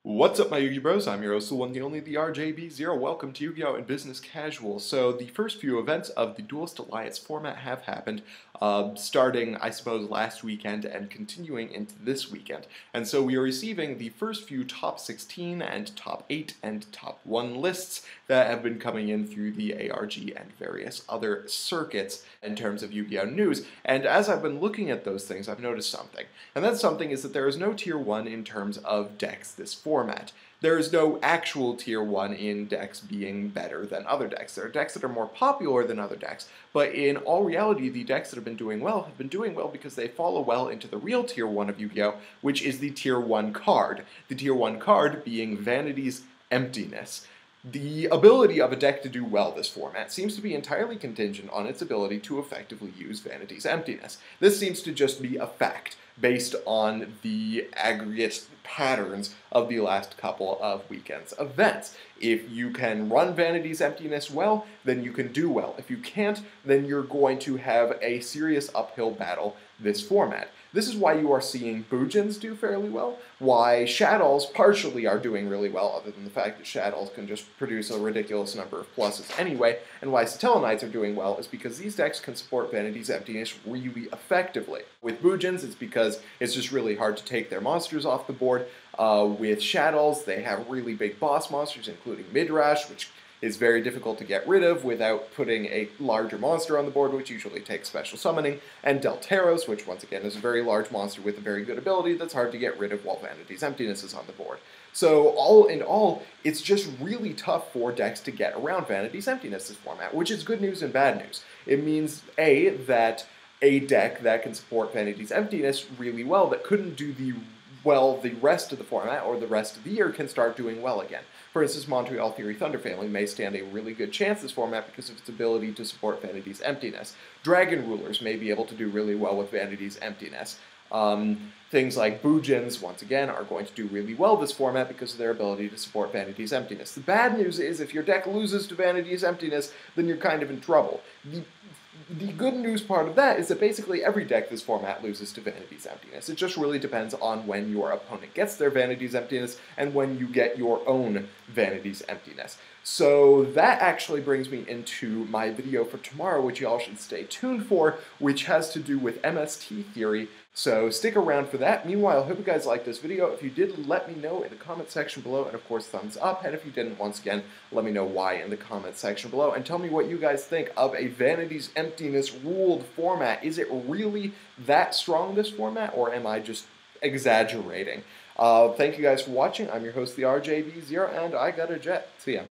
What's up, my Yu-Gi Bros? I'm your host, the one, the only, the RJB0. Welcome to Yu-Gi-Oh! And Business Casual. So, the first few events of the Duelist Alliance format have happened, starting, I suppose, last weekend and continuing into this weekend. And so we are receiving the first few top 16 and top 8 and top 1 lists that have been coming in through the ARG and various other circuits in terms of Yu-Gi-Oh! News. And as I've been looking at those things, I've noticed something. And that something is that there is no Tier 1 in terms of decks this format. There is no actual Tier 1 in decks being better than other decks. There are decks that are more popular than other decks, but in all reality, the decks that have been doing well because they follow well into the real Tier 1 of Yu-Gi-Oh!, which is the Tier 1 card. The Tier 1 card being Vanities, Emptiness. The ability of a deck to do well this format seems to be entirely contingent on its ability to effectively use Vanity's Emptiness. This seems to just be a fact based on the aggregate patterns of the last couple of weekends' events. If you can run Vanity's Emptiness well, then you can do well. If you can't, then you're going to have a serious uphill battle this format. This is why you are seeing Boojins do fairly well, why Shaddolls partially are doing really well, other than the fact that Shaddolls can just produce a ridiculous number of pluses anyway, and why Satellarknights are doing well is because these decks can support Vanity's Emptiness really effectively. With Boojins, it's because it's just really hard to take their monsters off the board. With Shaddolls, they have really big boss monsters, including Midrash, which is very difficult to get rid of without putting a larger monster on the board, which usually takes special summoning, and Delteros, which once again is a very large monster with a very good ability that's hard to get rid of while Vanity's Emptiness is on the board. So all in all, it's just really tough for decks to get around Vanity's Emptiness this format, which is good news and bad news. It means, A, that a deck that can support Vanity's Emptiness really well, that couldn't do the rest of the format or the rest of the year, can start doing well again. For instance, Montreal Theory Thunder Family may stand a really good chance this format because of its ability to support Vanity's Emptiness. Dragon Rulers may be able to do really well with Vanity's Emptiness. Things like Boojins, once again, are going to do really well this format because of their ability to support Vanity's Emptiness. The bad news is if your deck loses to Vanity's Emptiness, then you're kind of in trouble. The good news part of that is that basically every deck this format loses to Vanity's Emptiness. It just really depends on when your opponent gets their Vanity's Emptiness and when you get your own Vanity's Emptiness. So that actually brings me into my video for tomorrow, which y'all should stay tuned for, which has to do with MST theory. So stick around for that. Meanwhile, I hope you guys liked this video. If you did, let me know in the comment section below, and of course, thumbs up. And if you didn't, once again, let me know why in the comment section below, and tell me what you guys think of a Vanity's Emptiness ruled format. Is it really that strong, this format, or am I just exaggerating? Thank you guys for watching. I'm your host, the RJB0, and I got a jet. See ya.